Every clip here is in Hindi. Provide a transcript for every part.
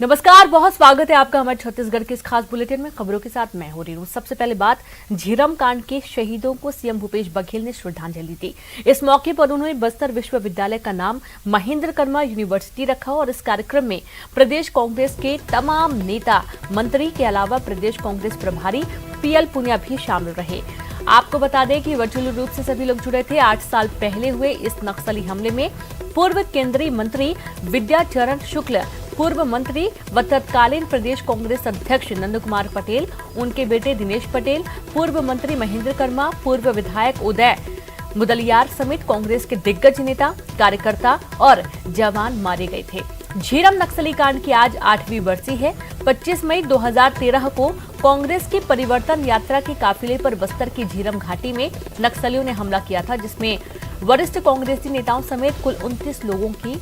नमस्कार, बहुत स्वागत है आपका हमारे छत्तीसगढ़ के इस खास बुलेटिन में। खबरों के साथ मैं हो रही हूँ। सबसे पहले बात, झीरम कांड के शहीदों को सीएम भूपेश बघेल ने श्रद्धांजलि दी। इस मौके पर उन्होंने बस्तर विश्वविद्यालय का नाम महेंद्र कर्मा यूनिवर्सिटी रखा और इस कार्यक्रम में प्रदेश कांग्रेस के तमाम नेता मंत्री के अलावा प्रदेश कांग्रेस प्रभारी पीएल पुनिया भी शामिल रहे। आपको बता दें कि वर्चुअल रूप से सभी लोग जुड़े थे। 8 साल पहले हुए इस नक्सली हमले में पूर्व केंद्रीय मंत्री विद्याचरण शुक्ल, पूर्व मंत्री व तत्कालीन प्रदेश कांग्रेस अध्यक्ष नंद कुमार पटेल, उनके बेटे दिनेश पटेल, पूर्व मंत्री महेंद्र कर्मा, पूर्व विधायक उदय मुदलियार समेत कांग्रेस के दिग्गज नेता, कार्यकर्ता और जवान मारे गए थे। झीरम नक्सली कांड की आज 8वीं बरसी है। 25 मई 2013 को कांग्रेस की परिवर्तन यात्रा के काफिले पर बस्तर की झीरम घाटी में नक्सलियों ने हमला किया था, जिसमें वरिष्ठ कांग्रेसी नेताओं समेत कुल 29 लोगों की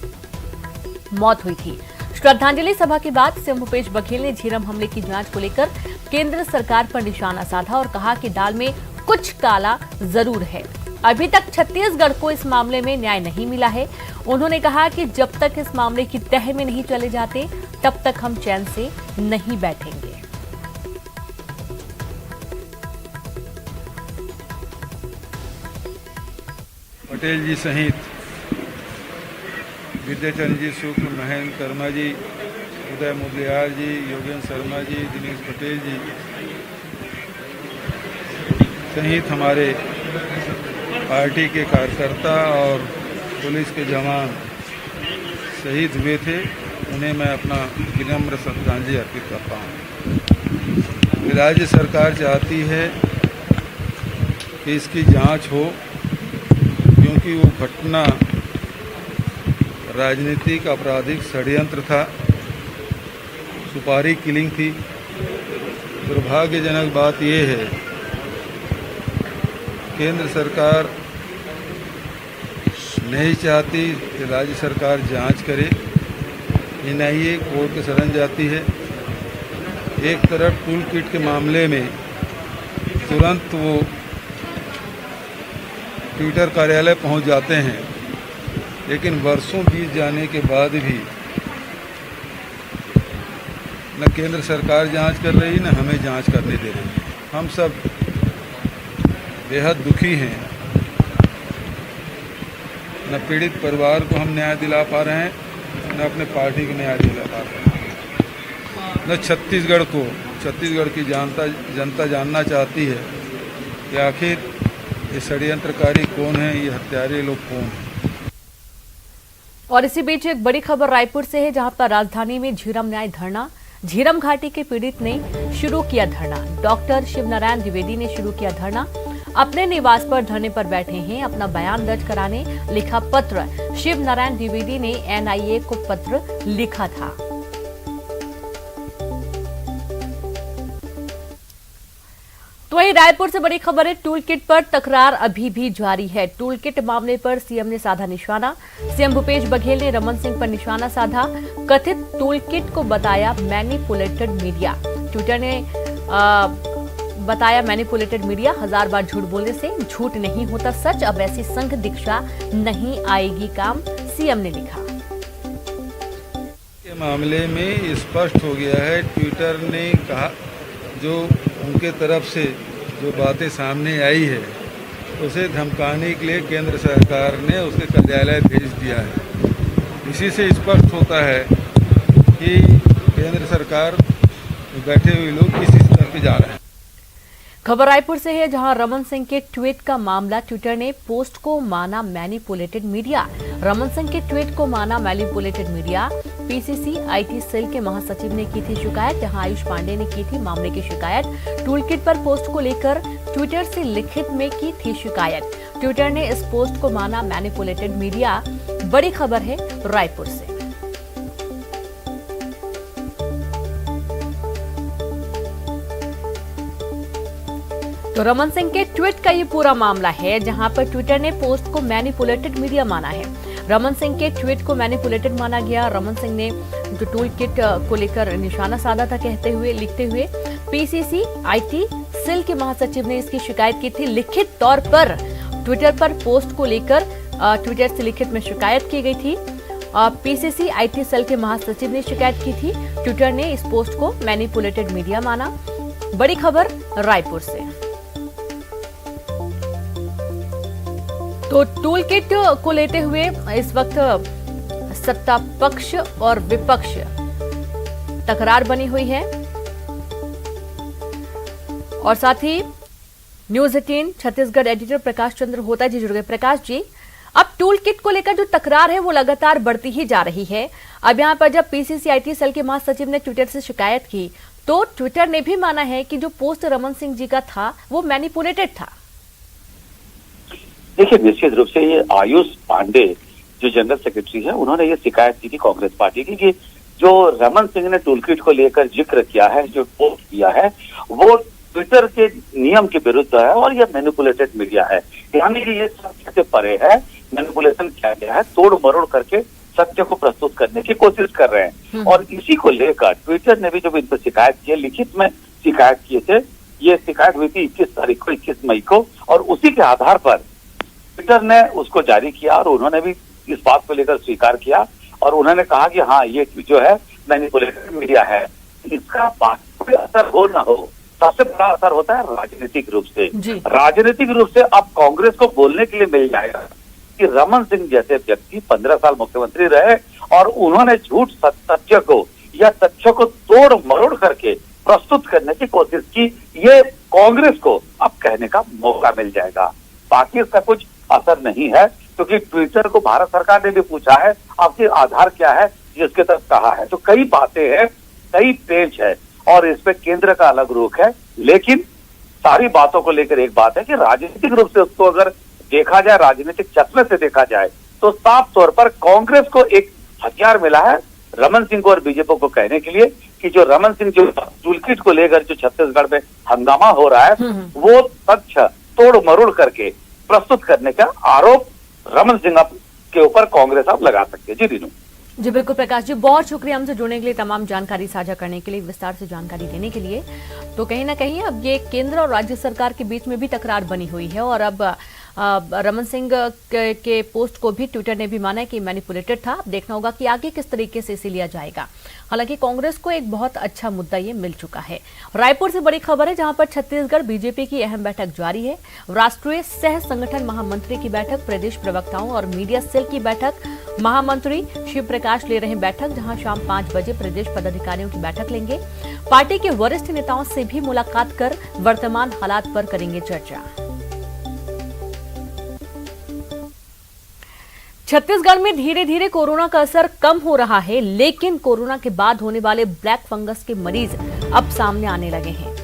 मौत हुई थी। श्रद्धांजलि सभा के बाद सीएम भूपेश बघेल ने झीरम हमले की जांच को लेकर केंद्र सरकार पर निशाना साधा और कहा कि दाल में कुछ काला जरूर है। अभी तक छत्तीसगढ़ को इस मामले में न्याय नहीं मिला है। उन्होंने कहा कि जब तक इस मामले की तह में नहीं चले जाते, तब तक हम चैन से नहीं बैठेंगे। पटेल जी सहित विद्याचरण जी शुक्ल, महेंद्र कर्मा जी, उदय मुदलियार जी, योगेंद्र शर्मा जी, दिनेश पटेल जी सहित हमारे पार्टी के कार्यकर्ता और पुलिस के जवान शहीद हुए थे, उन्हें मैं अपना विनम्र श्रद्धांजलि अर्पित करता हूँ। राज्य सरकार चाहती है कि इसकी जांच हो, क्योंकि वो घटना राजनीतिक आपराधिक षड्यंत्र था, सुपारी किलिंग थी। दुर्भाग्यजनक बात यह है, केंद्र सरकार नहीं चाहती कि राज्य सरकार जांच करे, एनआईए कोर्ट के शरण जाती है। एक तरफ टूल किट के मामले में तुरंत वो ट्विटर कार्यालय पहुंच जाते हैं, लेकिन वर्षों बीत जाने के बाद भी न केंद्र सरकार जांच कर रही, न हमें जांच करने दे रही। हम सब बेहद दुखी हैं। न पीड़ित परिवार को हम न्याय दिला पा रहे हैं, न अपने पार्टी को न्याय दिला पा रहे हैं, न छत्तीसगढ़ की जनता जानना चाहती है कि आखिर ये षड्यंत्रकारी कौन है, ये हत्यारे लोग कौन हैं। और इसी बीच एक बड़ी खबर रायपुर से है, जहां पर राजधानी में झीरम न्याय धरना, झीरम घाटी के पीड़ित ने शुरू किया धरना। डॉक्टर शिवनारायण द्विवेदी ने शुरू किया धरना। अपने निवास पर धरने पर बैठे हैं। अपना बयान दर्ज कराने लिखा पत्र शिवनारायण द्विवेदी ने एनआईए को पत्र लिखा था। तो वहीं रायपुर से बड़ी खबर है, टूल किट पर तकरार अभी भी जारी है। टूल किट मामले पर सीएम ने साधा निशाना। सीएम भूपेश बघेल ने रमन सिंह पर निशाना साधा। कथित टूल किट को बताया मैनिपुलेटेड मीडिया। ट्विटर ने बताया मैनिपुलेटेड मीडिया। 1000 बार झूठ बोलने से झूठ नहीं होता सच। अब ऐसी संघ दीक्षा नहीं आएगी काम, सीएम ने लिखा। के मामले में स्पष्ट हो गया है, ट्विटर ने कहा, जो उनके तरफ से जो बातें सामने आई है, उसे धमकाने के लिए केंद्र सरकार ने उसके कार्यालय भेज दिया है। इसी से स्पष्ट होता है कि केंद्र सरकार बैठे हुए लोग किस स्तर पर जा रहे हैं। खबर रायपुर से है, जहां रमन सिंह के ट्वीट का मामला, ट्विटर ने पोस्ट को माना मैनिपुलेटेड मीडिया। रमन सिंह के ट्वीट को माना manipulated media. PCC IT cell के महासचिव ने की थी शिकायत, जहां आयुष पांडे ने की थी मामले की शिकायत। टूल किट पर पोस्ट को लेकर ट्विटर से लिखित में की थी शिकायत। ट्विटर ने इस पोस्ट को माना मैनिपुलेटेड मीडिया। बड़ी खबर है रायपुर से। तो रमन सिंह के ट्वीट का ये पूरा मामला है, जहां पर ट्विटर ने पोस्ट को मैनिपुलेटेड मीडिया माना है। रमन सिंह के ट्वीट को मैनिपुलेटेड माना गया। रमन सिंह ने जो टूल किट को लेकर निशाना साधा था, लिखते हुए पीसीसी आईटी सेल के महासचिव ने इसकी शिकायत की थी। लिखित तौर पर ट्विटर पर पोस्ट को लेकर ट्विटर से लिखित में शिकायत की गई थी पीसीसी आईटी सेल के महासचिव ने शिकायत की थी। ट्विटर ने इस पोस्ट को मैनिपुलेटेड मीडिया माना। बड़ी खबर रायपुर से। तो टूल किट को लेते हुए इस वक्त सत्ता पक्ष और विपक्ष तकरार बनी हुई है और साथ ही न्यूज 18 छत्तीसगढ़ एडिटर प्रकाश चंद्र होता जी जुड़ गए। प्रकाश जी, अब टूल किट को लेकर जो तकरार है वो लगातार बढ़ती ही जा रही है। अब यहां पर जब पीसीसी आईटी सेल के महासचिव ने ट्विटर से शिकायत की तो ट्विटर ने भी माना है कि जो पोस्ट रमन सिंह जी का था वो मैनिपुलेटेड था। देखिए, निश्चित रूप से ये आयुष पांडे जो जनरल सेक्रेटरी है, उन्होंने ये शिकायत की थी कांग्रेस पार्टी की कि जो रमन सिंह ने टूल किट को लेकर जिक्र किया है, जो पोस्ट किया है, वो ट्विटर के नियम के विरुद्ध है और ये मैनिपुलेटेड मीडिया है। यानी कि ये सत्य से परे है, मैनिपुलेशन किया गया है, तोड़ मरोड़ करके सत्य को प्रस्तुत करने की कोशिश कर रहे हैं। और इसी को लेकर ट्विटर ने भी जब इन पर शिकायत की, लिखित में शिकायत किए थे, ये शिकायत हुई थी 21 तारीख को, 21 मई को, और उसी के आधार पर ट्विटर ने उसको जारी किया और उन्होंने भी इस बात को लेकर स्वीकार किया और उन्होंने कहा कि हाँ, ये जो है मैनिपुलेटेड मीडिया है। इसका कोई असर हो ना हो, सबसे बड़ा असर होता है राजनीतिक रूप से। राजनीतिक रूप से अब कांग्रेस को बोलने के लिए मिल जाएगा कि रमन सिंह जैसे व्यक्ति 15 साल मुख्यमंत्री रहे और उन्होंने झूठ सत्य को या तथ्य को तोड़ मरोड़ करके प्रस्तुत करने की कोशिश की। ये कांग्रेस को अब कहने का मौका मिल जाएगा। बाकी इसका कुछ असर नहीं है, क्योंकि ट्विटर को भारत सरकार ने भी पूछा है आपके आधार क्या है, जिसके तक कहा है। तो कई बातें हैं, कई पेज है और इस पे केंद्र का अलग रुख है। लेकिन सारी बातों को लेकर एक बात है कि राजनीतिक रूप से उसको अगर देखा जाए, राजनीतिक चश्मे से देखा जाए, तो साफ तौर पर कांग्रेस को एक हथियार मिला है रमन सिंह को और बीजेपी को कहने के लिए कि जो रमन सिंह जो टूल किट को लेकर जो छत्तीसगढ़ में हंगामा हो रहा है, वो तथ्य तोड़ मरोड़ करके प्रस्तुत करने का आरोप रमन सिंह के ऊपर कांग्रेस अब लगा सकते हैं। जी दीनू। जी बिल्कुल प्रकाश जी, बहुत शुक्रिया हमसे जुड़ने के लिए, तमाम जानकारी साझा करने के लिए, विस्तार से जानकारी देने के लिए। तो कहीं ना कहीं अब ये केंद्र और राज्य सरकार के बीच में भी तकरार बनी हुई है और अब रमन सिंह के पोस्ट को भी ट्विटर ने भी माना है कि मैनिपुलेटेड था। अब देखना होगा कि आगे किस तरीके से इसे लिया जाएगा। हालांकि कांग्रेस को एक बहुत अच्छा मुद्दा ये मिल चुका है। रायपुर से बड़ी खबर है, जहां पर छत्तीसगढ़ बीजेपी की अहम बैठक जारी है। राष्ट्रीय सह संगठन महामंत्री की बैठक, प्रदेश प्रवक्ताओं और मीडिया सेल की बैठक। महामंत्री शिव प्रकाश ले रहे बैठक, जहां शाम 5 बजे प्रदेश पदाधिकारियों की बैठक लेंगे। पार्टी के वरिष्ठ नेताओं से भी मुलाकात कर वर्तमान हालात पर करेंगे चर्चा। छत्तीसगढ़ में धीरे धीरे कोरोना का असर कम हो रहा है, लेकिन कोरोना के बाद होने वाले ब्लैक फंगस के मरीज अब सामने आने लगे हैं।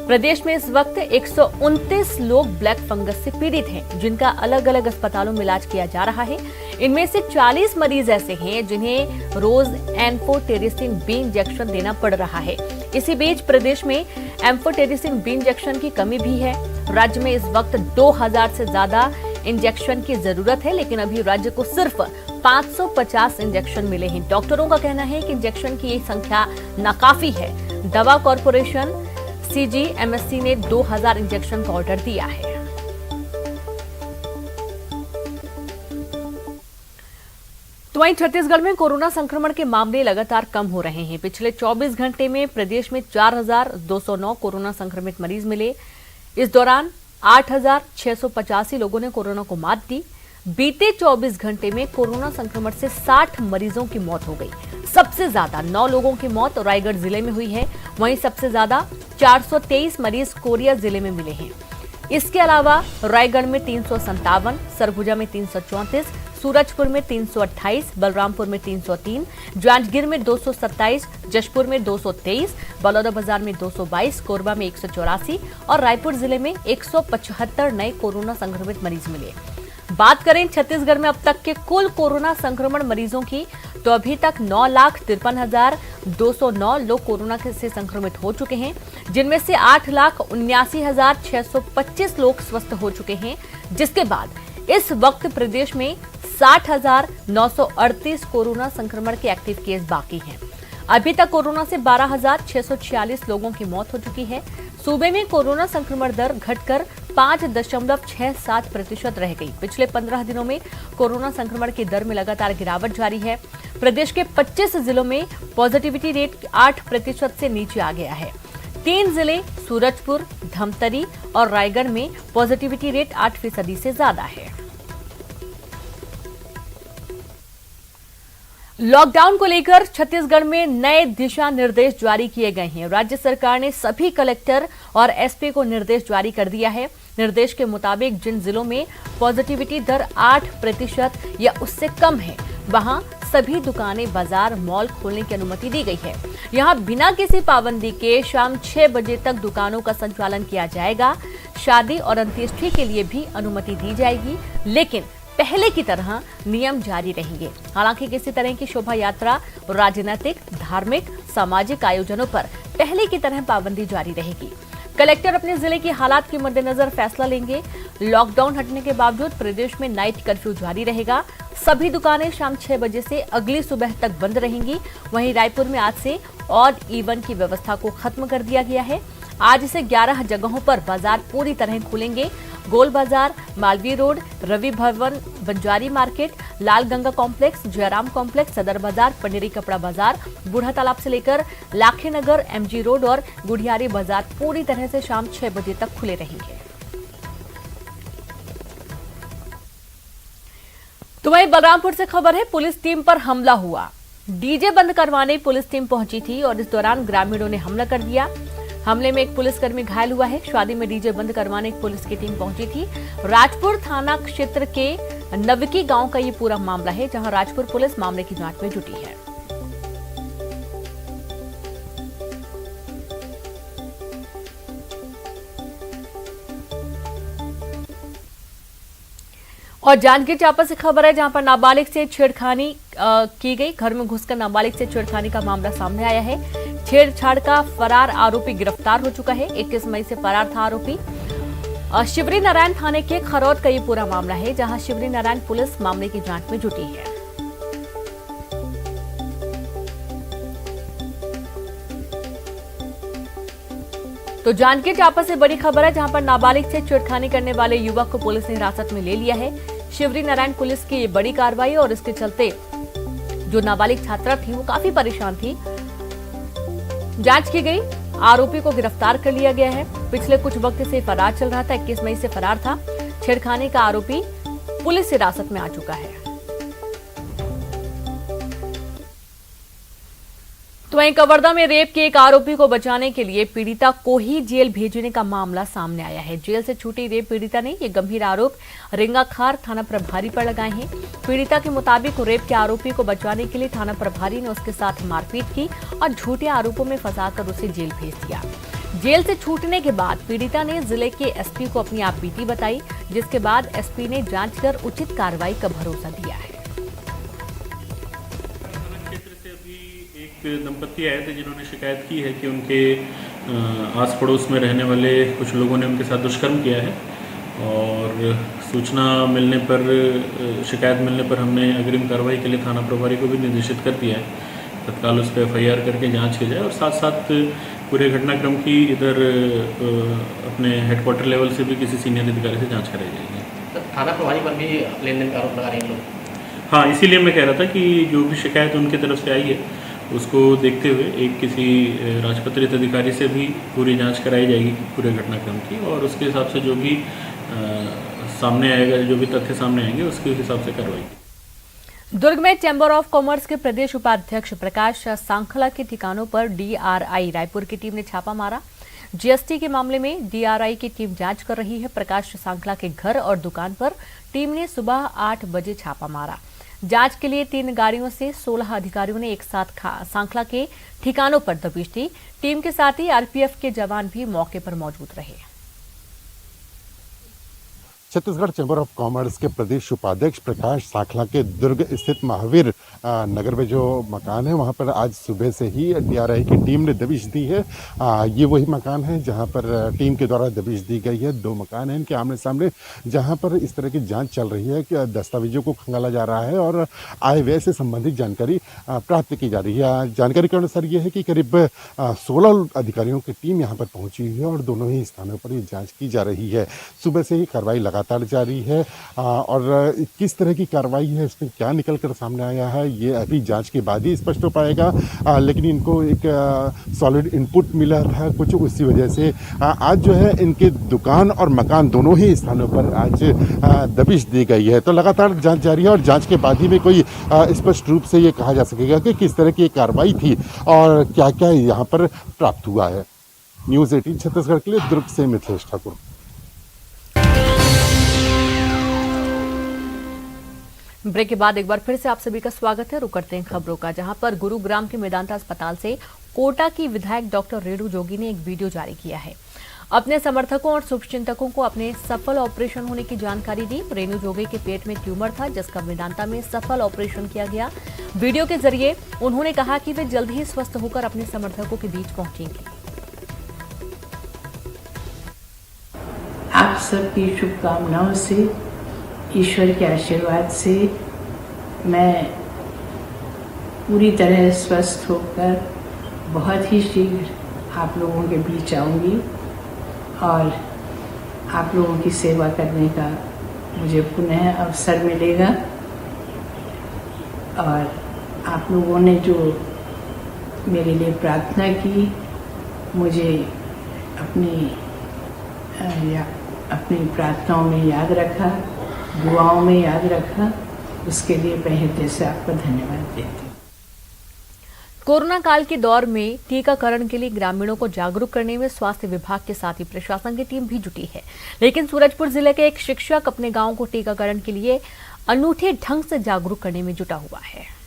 प्रदेश में इस वक्त 129 लोग ब्लैक फंगस से पीड़ित हैं, जिनका अलग अलग अस्पतालों में इलाज किया जा रहा है। इनमें से 40 मरीज ऐसे हैं जिन्हें रोज एम्फोटेरिसिन बी इंजेक्शन देना पड़ रहा है। इसी बीच प्रदेश में एम्फोटेरिसिन बी इंजेक्शन की कमी भी है। राज्य में इस वक्त 2000 से ज्यादा इंजेक्शन की जरूरत है, लेकिन अभी राज्य को सिर्फ 550 इंजेक्शन मिले हैं। डॉक्टरों का कहना है कि इंजेक्शन की ये संख्या नाकाफी है। दवा कॉर्पोरेशन CGMSC ने 2000 इंजेक्शन का ऑर्डर दिया है। तो वहीं छत्तीसगढ़ में कोरोना संक्रमण के मामले लगातार कम हो रहे हैं। पिछले 24 घंटे में प्रदेश में 4209 कोरोना संक्रमित मरीज मिले। इस दौरान 8685 लोगों ने कोरोना को मात दी। बीते 24 घंटे में कोरोना संक्रमण से 60 मरीजों की मौत हो गई। सबसे ज्यादा 9 लोगों की मौत रायगढ़ जिले में हुई है। वहीं सबसे ज्यादा 423 मरीज कोरिया जिले में मिले हैं। इसके अलावा रायगढ़ में 357, सरगुजा में 334, सूरजपुर में 328, बलरामपुर में 303, जांजगीर में 227, जशपुर में 223, बलौदाबाजार में 222, कोरबा में 184 और रायपुर जिले में 175 नए कोरोना संक्रमित मरीज मिले। बात करें छत्तीसगढ़ में अब तक के कुल कोरोना संक्रमण मरीजों की, तो अभी तक 9,53,209 लोग कोरोना से संक्रमित हो चुके हैं, जिनमें से 8,79,625 लोग स्वस्थ हो चुके हैं। जिसके बाद इस वक्त प्रदेश में 60,938 कोरोना संक्रमण के एक्टिव केस बाकी हैं। अभी तक कोरोना से 12,646 लोगों की मौत हो चुकी है। सूबे में कोरोना संक्रमण दर घटकर 5.67% रह गई। पिछले 15 दिनों में कोरोना संक्रमण की दर में लगातार गिरावट जारी है। प्रदेश के 25 जिलों में पॉजिटिविटी रेट 8% से नीचे आ गया है। 3 जिले सूरजपुर, धमतरी और रायगढ़ में पॉजिटिविटी रेट 8% से ज्यादा है। लॉकडाउन को लेकर छत्तीसगढ़ में नए दिशा निर्देश जारी किए गए हैं। राज्य सरकार ने सभी कलेक्टर और एसपी को निर्देश जारी कर दिया है। निर्देश के मुताबिक जिन जिलों में पॉजिटिविटी दर 8% या उससे कम है, वहां सभी दुकानें, बाजार, मॉल खोलने की अनुमति दी गई है। यहां बिना किसी पाबंदी के शाम 6 बजे तक दुकानों का संचालन किया जाएगा। शादी और अंत्येष्टि के लिए भी अनुमति दी जाएगी, लेकिन पहले की तरह नियम जारी रहेंगे। हालांकि किसी तरह की शोभा यात्रा, राजनीतिक, धार्मिक, सामाजिक आयोजनों पर पहले की तरह पाबंदी जारी रहेगी। कलेक्टर अपने जिले की हालात के मद्देनजर फैसला लेंगे। लॉकडाउन हटने के बावजूद प्रदेश में नाइट कर्फ्यू जारी रहेगा। सभी दुकानें शाम 6 बजे से अगली सुबह तक बंद रहेंगी। वहीं रायपुर में आज से ऑड इवन की व्यवस्था को खत्म कर दिया गया है। आज से 11 जगहों पर बाजार पूरी तरह खुलेंगे। गोल बाजार, मालवीय रोड, रवि भवन, बंजारी मार्केट, लाल गंगा कॉम्प्लेक्स, जयराम कॉम्प्लेक्स, सदर बाजार, पंडेरी कपड़ा बाजार, बूढ़ा तालाब से लेकर लाखेनगर, एमजी रोड और गुढ़ियारी बाजार पूरी तरह से शाम 6 बजे तक खुले रहेंगे। तो वहीं बलरामपुर से खबर है, पुलिस टीम पर हमला हुआ। डीजे बंद करवाने पुलिस टीम पहुंची थी और इस दौरान ग्रामीणों ने हमला कर दिया। हमले में एक पुलिसकर्मी घायल हुआ है। शादी में डीजे बंद करवाने एक पुलिस की टीम पहुंची थी। राजपुर थाना क्षेत्र के नवकी गांव का ये पूरा मामला है, जहां राजपुर पुलिस मामले की जांच में जुटी है। और जांजगीर चांपा से खबर है, जहां पर नाबालिग से छेड़खानी की गई। घर में घुसकर नाबालिग से छेड़खानी का मामला सामने आया है। छेड़छाड़ का फरार आरोपी गिरफ्तार हो चुका है। 21 मई से फरार था आरोपी। शिवरी नारायण थाने के खरौद का ये पूरा मामला है, जहां शिवरी नारायण पुलिस मामले की जांच में जुटी है। तो जांजगीर चांपा से बड़ी खबर है, जहां पर नाबालिग से छेड़खानी करने वाले युवक को पुलिस ने हिरासत में ले लिया है। शिवरी नारायण पुलिस की ये बड़ी कार्रवाई और इसके चलते जो नाबालिग छात्रा थी वो काफी परेशान थी। जांच की गई, आरोपी को गिरफ्तार कर लिया गया है। पिछले कुछ वक्त से फरार चल रहा था, 21 मई से फरार था। छेड़खानी का आरोपी पुलिस हिरासत में आ चुका है। तो वहीं कवर्धा में रेप के एक आरोपी को बचाने के लिए पीड़िता को ही जेल भेजने का मामला सामने आया है। जेल से छूटी रेप पीड़िता ने ये गंभीर आरोप रिंगाखार थाना प्रभारी पर लगाए हैं। पीड़िता के मुताबिक रेप के आरोपी को बचाने के लिए थाना प्रभारी ने उसके साथ मारपीट की और झूठे आरोपों में फंसाकर उसे जेल भेज दिया। जेल से छूटने के बाद पीड़िता ने जिले के एसपी को अपनी आपबीती बताई, जिसके बाद एसपी ने जांच कर उचित कार्रवाई का भरोसा दिया है। एक दंपति आए थे जिन्होंने शिकायत की है कि उनके आस पड़ोस में रहने वाले कुछ लोगों ने उनके साथ दुष्कर्म किया है और सूचना मिलने पर, शिकायत मिलने पर हमने अग्रिम कार्रवाई के लिए थाना प्रभारी को भी निर्देशित कर दिया है। तत्काल उस पर FIR करके जांच की जाए और साथ साथ पूरे घटनाक्रम की इधर अपने हेडक्वार्टर लेवल से भी किसी सीनियर अधिकारी से जाँच कराई जाएगी। थाना प्रभारी पर भी लेन देन का आरोप लगा रहे हैं लोग। हाँ, इसीलिए मैं कह रहा था कि जो भी शिकायत उनकी तरफ से आई है उसको देखते हुए एक किसी राजपत्रित अधिकारी से भी पूरी जांच कराई जाएगी पूरे घटनाक्रम की और उसके हिसाब से जो भी सामने आएगा, जो भी तथ्य सामने आएंगे उसके हिसाब से कार्रवाई। दुर्ग में चैंबर ऑफ कॉमर्स के प्रदेश उपाध्यक्ष प्रकाश सांखला के ठिकानों पर DRI रायपुर की टीम ने छापा मारा। GST के मामले में DRI की टीम जांच कर रही है। प्रकाश सांखला के घर और दुकान पर टीम ने सुबह 8 बजे छापा मारा। जांच के लिए 3 गाड़ियों से 16 अधिकारियों ने एक साथ सांखला के ठिकानों पर दबिश दी। टीम के साथ ही RPF के जवान भी मौके पर मौजूद रहे। छत्तीसगढ़ चैम्बर ऑफ कॉमर्स के प्रदेश उपाध्यक्ष प्रकाश साखला के दुर्ग स्थित महावीर नगर में जो मकान है वहां पर आज सुबह से ही DRI की टीम ने दबिश दी है। ये वही मकान है जहां पर टीम के द्वारा दबिश दी गई है। 2 मकान हैं इनके आमने सामने, जहां पर इस तरह की जांच चल रही है कि दस्तावेजों को खंगाला जा रहा है और आय व्यय से संबंधित जानकारी प्राप्त की जा रही है। जानकारी के अनुसार ये है कि करीब 16 अधिकारियों की टीम यहाँ पर पहुंची हुई है और दोनों ही स्थानों पर ये जाँच की जा रही है। सुबह से ही कार्रवाई लगातार जारी है और किस तरह की कार्रवाई है, इसमें क्या निकल कर सामने आया है, ये अभी जांच के बाद ही स्पष्ट हो पाएगा। लेकिन इनको एक सॉलिड इनपुट मिला था कुछ, उसी वजह से आज जो है इनके दुकान और मकान दोनों ही स्थानों पर आज दबिश दी गई है। तो लगातार जांच जारी है और जांच के बाद ही में कोई स्पष्ट रूप से ये कहा जा सकेगा कि किस तरह की कार्रवाई थी और क्या क्या यहाँ पर प्राप्त हुआ है। न्यूज़ 18 छत्तीसगढ़ के लिए दुर्ग से मिथिलेश ठाकुर। ब्रेक के बाद एक बार फिर से आप सभी का स्वागत है। रुक करते हैं खबरों का, जहां पर गुरुग्राम के मेदांता अस्पताल से कोटा की विधायक डॉक्टर रेणु जोगी ने एक वीडियो जारी किया है। अपने समर्थकों और शुभचिंतकों को अपने सफल ऑपरेशन होने की जानकारी दी। रेणु जोगी के पेट में ट्यूमर था जिसका मेदांता में सफल ऑपरेशन किया गया। वीडियो के जरिए उन्होंने कहा कि वे जल्द ही स्वस्थ होकर अपने समर्थकों के बीच पहुंचेंगे। आप सबकी शुभकामनाओं से, ईश्वर के आशीर्वाद से मैं पूरी तरह स्वस्थ होकर बहुत ही शीघ्र आप लोगों के बीच आऊँगी और आप लोगों की सेवा करने का मुझे पुनः अवसर मिलेगा। और आप लोगों ने जो मेरे लिए प्रार्थना की, मुझे अपनी प्रार्थनाओं में याद रखा, दुआओं में याद रखा, उसके लिए मैं हृदय से आपको धन्यवाद देती हूँ। कोरोना काल के दौर में टीकाकरण के लिए ग्रामीणों को जागरूक करने में स्वास्थ्य विभाग के साथ ही प्रशासन की टीम भी जुटी है। लेकिन सूरजपुर जिले के एक शिक्षक अपने गांव को टीकाकरण के लिए अनूठे ढंग से जागरूक करने में जुटा हुआ है।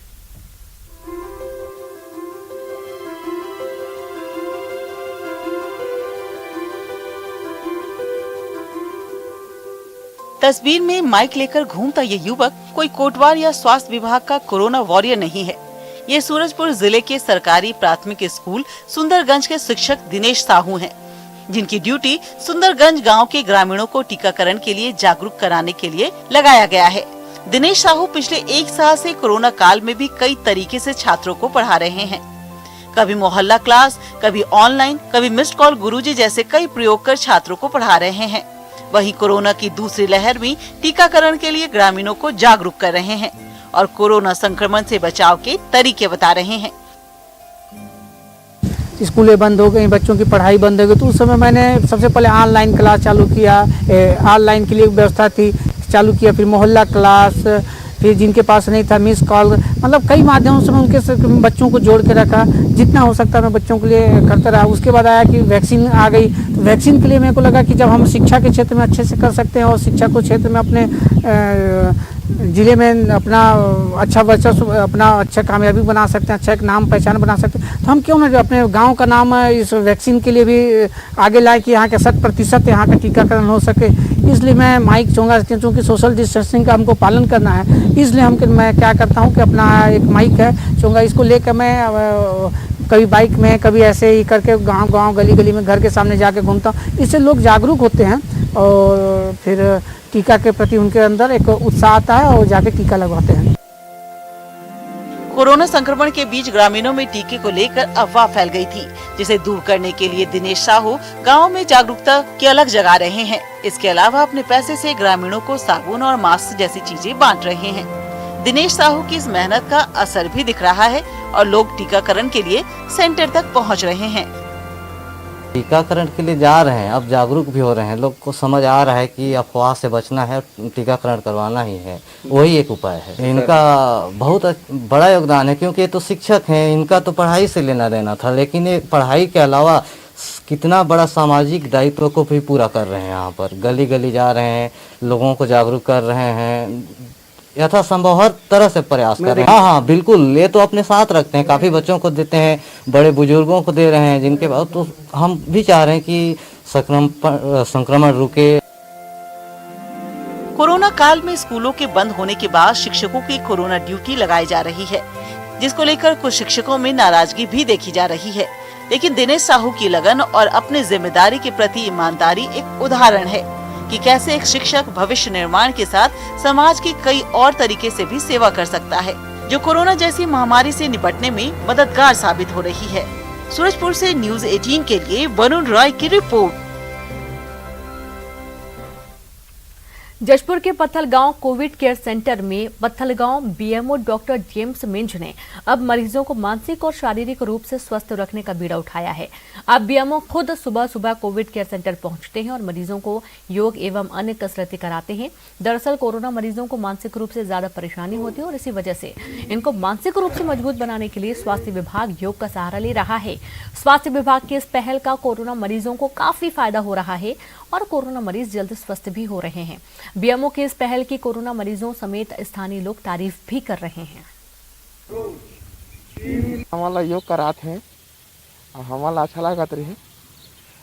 तस्वीर में माइक लेकर घूमता ये युवक कोई कोटवार या स्वास्थ्य विभाग का कोरोना वॉरियर नहीं है। ये सूरजपुर जिले के सरकारी प्राथमिक स्कूल सुंदरगंज के शिक्षक दिनेश साहू हैं, जिनकी ड्यूटी सुंदरगंज गांव के ग्रामीणों को टीकाकरण के लिए जागरूक कराने के लिए लगाया गया है। दिनेश साहू पिछले 1 साल से कोरोना काल में भी कई तरीके से छात्रों को पढ़ा रहे हैं। कभी मोहल्ला क्लास, कभी ऑनलाइन, कभी मिस्ड कॉल गुरुजी जैसे कई प्रयोग कर छात्रों को पढ़ा रहे हैं। वहीं कोरोना की दूसरी लहर में टीकाकरण के लिए ग्रामीणों को जागरूक कर रहे हैं और कोरोना संक्रमण से बचाव के तरीके बता रहे हैं। स्कूलें बंद हो गई, बच्चों की पढ़ाई बंद हो गई, तो उस समय मैंने सबसे पहले ऑनलाइन क्लास चालू किया। ऑनलाइन के लिए व्यवस्था थी, चालू किया। फिर मोहल्ला क्लास, फिर जिनके पास नहीं था मिस कॉल, मतलब कई माध्यमों से मैं उनके बच्चों को जोड़ के रखा। जितना हो सकता मैं बच्चों के लिए करता रहा। उसके बाद आया कि वैक्सीन आ गई, तो वैक्सीन के लिए मेरे को लगा कि जब हम शिक्षा के क्षेत्र में अच्छे से कर सकते हैं और शिक्षा को क्षेत्र में अपने जिले में अपना अच्छा वर्चस्व, अपना अच्छा कामयाबी बना सकते हैं, अच्छा एक नाम पहचान बना सकते हैं, तो हम क्यों ना अपने गांव का नाम इस वैक्सीन के लिए भी आगे लाए कि यहाँ के 100% यहाँ का टीकाकरण हो सके। इसलिए मैं माइक चाहूँगा, क्योंकि सोशल डिस्टेंसिंग का हमको पालन करना है, इसलिए मैं क्या करता हूँ कि अपना एक माइक है चाहूँगा, इसको लेकर मैं कभी बाइक में, कभी ऐसे ही करके गांव गली गली में घर के सामने जाके घूमता हूँ। इससे लोग जागरूक होते हैं और फिर टीका के प्रति उनके अंदर एक उत्साह आता है और जाके टीका लगवाते हैं। कोरोना संक्रमण के बीच ग्रामीणों में टीके को लेकर अफवाह फैल गई थी, जिसे दूर करने के लिए दिनेश साहू गांव में जागरूकता की अलग जगा रहे हैं। इसके अलावा अपने पैसे से ग्रामीणों को साबुन और मास्क जैसी चीजें बांट रहे हैं। दिनेश साहू की इस मेहनत का असर भी दिख रहा है और लोग टीकाकरण के लिए सेंटर तक पहुंच रहे हैं। टीकाकरण के लिए जा रहे हैं, अब जागरूक भी हो रहे हैं, लोग को समझ आ रहा है कि अफवाह से बचना है, टीकाकरण करवाना ही है, वही एक उपाय है। इनका बहुत बड़ा योगदान है, क्योंकि ये तो शिक्षक हैं, इनका तो पढ़ाई से लेना देना था, लेकिन ये पढ़ाई के अलावा कितना बड़ा सामाजिक दायित्व को भी पूरा कर रहे हैं। यहाँ पर गली गली जा रहे हैं, लोगों को जागरूक कर रहे हैं, यथासंभव हर तरह से प्रयास कर रहे हैं। हाँ, बिल्कुल, ये तो अपने साथ रखते हैं, काफ़ी बच्चों को देते हैं, बड़े बुजुर्गों को दे रहे हैं, जिनके बाद तो हम भी चाह रहे हैं कि संक्रमण रुके। कोरोना काल में स्कूलों के बंद होने के बाद शिक्षकों की कोरोना ड्यूटी लगाई जा रही है, जिसको लेकर कुछ शिक्षकों में नाराजगी भी देखी जा रही है। लेकिन दिनेश साहू की लगन और अपनी जिम्मेदारी के प्रति ईमानदारी एक उदाहरण है कि कैसे एक शिक्षक भविष्य निर्माण के साथ समाज की कई और तरीके से भी सेवा कर सकता है, जो कोरोना जैसी महामारी से निपटने में मददगार साबित हो रही है। सूरजपुर से न्यूज़ 18 के लिए वरुण रॉय की रिपोर्ट। जशपुर के पत्थलगांव कोविड केयर सेंटर में Pathalgaon BMO doctor James Minj ने अब मरीजों को मानसिक और शारीरिक रूप से स्वस्थ रखने का बीड़ा उठाया है। अब बीएमओ खुद सुबह सुबह कोविड केयर सेंटर पहुंचते हैं और मरीजों को योग एवं अन्य कसरतें कराते हैं। दरअसल कोरोना मरीजों को मानसिक रूप से ज्यादा परेशानी होती है और इसी वजह से इनको मानसिक रूप से मजबूत बनाने के लिए स्वास्थ्य विभाग योग का सहारा ले रहा है। स्वास्थ्य विभाग की इस पहल का कोरोना मरीजों को काफी फायदा हो रहा है और कोरोना मरीज जल्द स्वस्थ भी हो रहे हैं। बीएमओ की इस पहल की कोरोना मरीजों समेत स्थानीय लोग तारीफ भी कर रहे हैं। हमारा योग कराते हैं, हमारा अच्छा लगता रही है।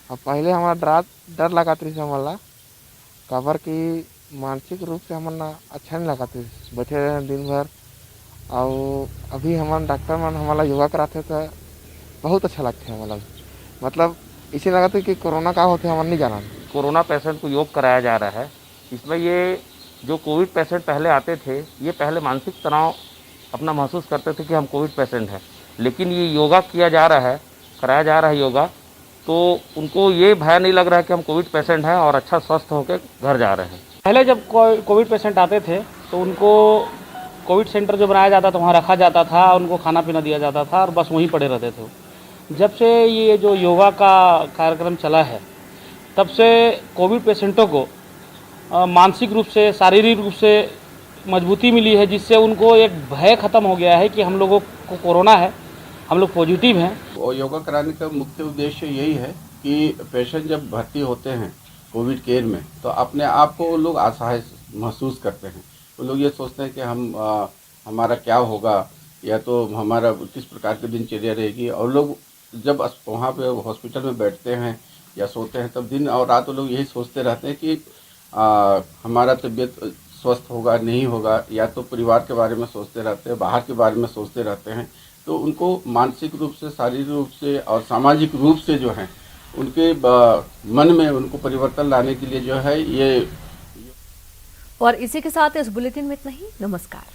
अब पहले हमारा डर लगाता रही हमारा कबर की मानसिक रूप से हमारा अच्छा नहीं लगाते, बैठे रहे दिन भर। और अभी हमारा डॉक्टर मन हमारा योगा कराते तो बहुत अच्छा लगता है। हमारा मतलब इसी लगता है कि कोरोना का होते हमारा नहीं जाना। कोरोना पेशेंट को योग कराया जा रहा है। इसमें ये जो कोविड पेशेंट पहले आते थे, ये पहले मानसिक तनाव अपना महसूस करते थे कि हम कोविड पेशेंट हैं, लेकिन ये योगा किया जा रहा है, कराया जा रहा है योगा, तो उनको ये भय नहीं लग रहा है कि हम कोविड पेशेंट हैं और अच्छा स्वस्थ होकर घर जा रहे हैं। पहले जब कोविड पेशेंट आते थे तो उनको कोविड सेंटर जो बनाया जाता था वहाँ रखा जाता था, उनको खाना पीना दिया जाता था और बस वहीं पड़े रहते थे। जब से ये जो योगा का कार्यक्रम चला है, तब से कोविड पेशेंटों को मानसिक रूप से, शारीरिक रूप से मजबूती मिली है, जिससे उनको एक भय ख़त्म हो गया है कि हम लोगों को कोरोना है, हम लोग पॉजिटिव हैं। और योगा कराने का मुख्य उद्देश्य यही है कि पेशेंट जब भर्ती होते हैं कोविड केयर में, तो अपने आप को वो लोग असहाय महसूस करते हैं। वो लोग ये सोचते हैं कि हमारा क्या होगा, या तो हमारा किस प्रकार की दिनचर्या रहेगी। और लोग जब वहाँ पे हॉस्पिटल में बैठते हैं या सोते हैं, तब दिन और रात वो लोग यही सोचते रहते हैं कि हमारा तबीयत स्वस्थ होगा नहीं होगा, या तो परिवार के बारे में सोचते रहते हैं, बाहर के बारे में सोचते रहते हैं। तो उनको मानसिक रूप से, शारीरिक रूप से और सामाजिक रूप से जो है उनके मन में उनको परिवर्तन लाने के लिए जो है ये। और इसी के साथ इस बुलेटिन में इतना ही। नमस्कार।